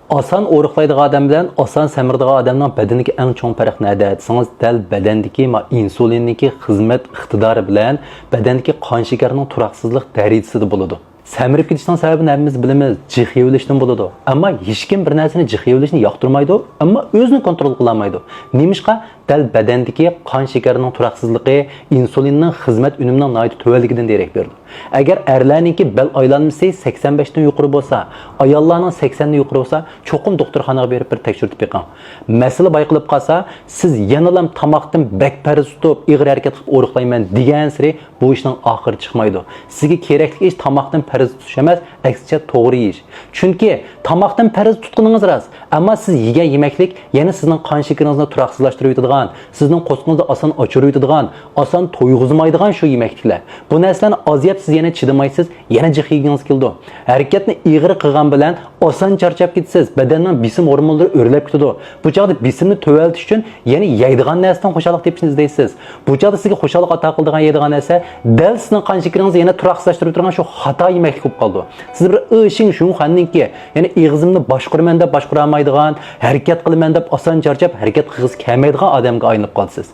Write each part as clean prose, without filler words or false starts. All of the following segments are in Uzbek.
Oson o'riqlaydigan odam bilan oson semirdigan odamning badanidagi eng chong farq nada desangiz, dal badandagi insulinniki xizmat iqtidori bilan badandagi qon shakarining turaqsizlik darajasida bo'ladi. Semirib ketishning sababini hammamiz bilamiz, jih yevilishdan bo'ladi. Ammo hech kim bir narsani jih yevilishni yoqtirmaydi, ammo o'zini kontrol qila olmaydi. Nemishqa dal badandagi qon shakarining turaqsizligi insulinning xizmat unumning noyat tuvalligidan derak berdi. Agar erlarniki bel aylanmasi 85 dan yuqori bo'lsa, ayollarning 80 dan yuqori bo'lsa, cho'qim doktorxonaga berib bir tekshirib beqing. Masala bayqilib qolsa, siz yanalam tamoqdan bak parz tutib, ig'ir harakat qilib o'riqlayman degan siri bu ishning oxiri chiqmaydi. Sizga kerakli ish tamoqdan parz tutish emas, aksincha to'g'ri yeyish. Chunki tamoqdan parz tutganingiz rost, ammo siz yegan yemaklik yana sizning qon shakaringizni turaqsizlashtirib yotadigan, sizning qo'sqingizni oson ochirib yotadigan, oson to'yg'izmaydigan shu yemakliklar. Bu narsalarni ozyab siz yana chidamaysiz, yana jih yegingiz keldi. Harakatni ig'ir qilgan bilan oson charchab ketasiz, badanning bisim hormonlari o'rlab ketadi. Bu chog'da bisimni to'valtish uchun yana yeydigan narsadan xo'shalik tepishni izlaysiz. Bu chog'da sizga xo'shalik ato qiladigan yeydigan narsa dal sizning qon shakaringizni yana turaqsizlashtirib turgan shu xato yemaklik bo'lib qoldi. Siz bir ishing shu xanninki, ya'ni ig'izimni boshqaraman deb boshqara olmaydigan, harakat qilaman deb oson charchab harakat qilg'iz kelmaydigan odamga aylanib qolasiz.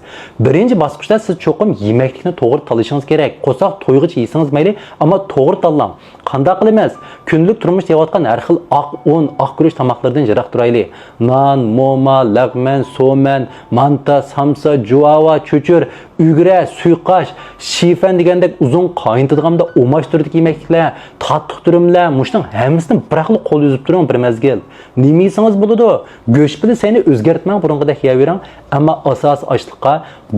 Birinchi bosqichda siz cho'qim yemaklikni to'g'ri tanlashingiz kerak. Qo'saq to'yg'ich yeysangiz mayli, ammo to'g'ri tanlang. Qanday qilamiz? Kunlik turmushda yeyotgan har xil oq un, oq guruch tamoqlardan yiroq turaylik. Non, mo'ma, lag'man, so'man, manta, samsa, juvava, cho'chur, ugra, suyqash, shifan degandek uzun qayintidiganda o'mashtirdik yemakliklar, tatliq turumlar, mushning hammasini bir xil qo'l yuzib turing bir mezgil. Nima yesangiz bo'ladi? Go'sht bilan seni o'zgartmang, burungidek yeyavering, ammo asos ochliqqa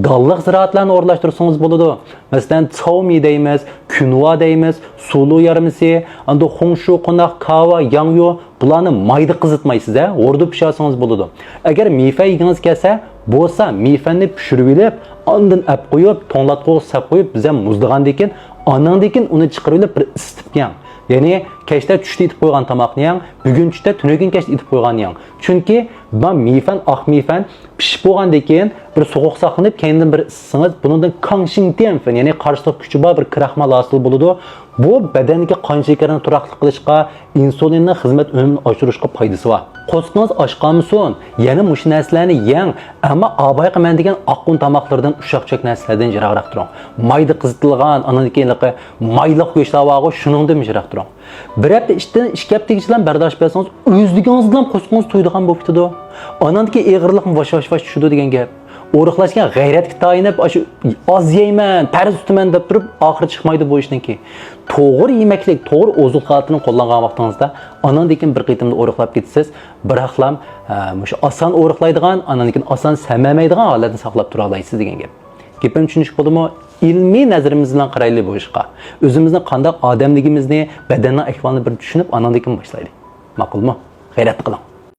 dalliq ziroatlarni o'rlashtirsangiz bo'ladi. Masalan, tsomi deymiz, kunva deymiz, sulu yarmisi, anda xongshu, qonaq, kava, yangyo, bularni mayda qizitmaysiz, o'rda pishirsangiz bo'ladi. Agar mifa yegingiz kelsa, bo'lsa mifani pishirib olib, ondan ap qo'yib, to'nglatqo'q sap qo'yib, biz ham muzlagandan keyin, ondan keyin uni chiqarib olib bir isitib qo'ying. Ya'ni kechda tushda etib qo'ygan tomoqni ham, bugun tushda, tunugin kechda etib qo'ygan ham. Chunki bu mifan, oq mifan pishib bo'lgandan keyin bir sovuq saqlanib, keyindan bir isitsangiz, bundan kangshintenfen, ya'ni qarshilik kuchi bor bir kraxmal hosil bo'ladi. Bu badanga qon shakarini turaqli qilishga, insulinning xizmat unumini oshirishga foydasi bor. Qo'sqingiz oshqanmisin, yana mush narsalarni yeng, ammo abay qilman degan oqqun tomoqlardan ushaqchak narsalardan yiroqroq turing. Mayda qizitilgan, ananiki mayliq go'shtlarga shuningdan yiroq turing. Bir hafta ishdan 2 haftagicha bardosh bersangiz, o'zligingiz bilan qo'sqingiz to'ydigan bo'lib ketadi. Ananiki eg'irlikni vash tushadi degan gap. O'riqlashgan g'ayratga tayinib, shu oz yeyman, parz tutaman deb turib, oxiri chiqmaydi bu ishniki. To'g'ri yemaklik, to'g'ri ozuq-ovqatni qo'llangan vaqtingizda anandan bir qitimda o'riqlab ketasiz. Biroqlam, shu oson o'riqlaydigan, anandan oson samamaydigan holatni saqlab tura olasiz degan gap. Gapim tushunish bo'ldimi? İlmiy nazarimiz bilan qaraylik bu ishga. O'zimizni qanday odamligimizni, badanning ahvolini bir tushunib, anandan boshlaylik. Ma'qulmi? G'ayrat qiling.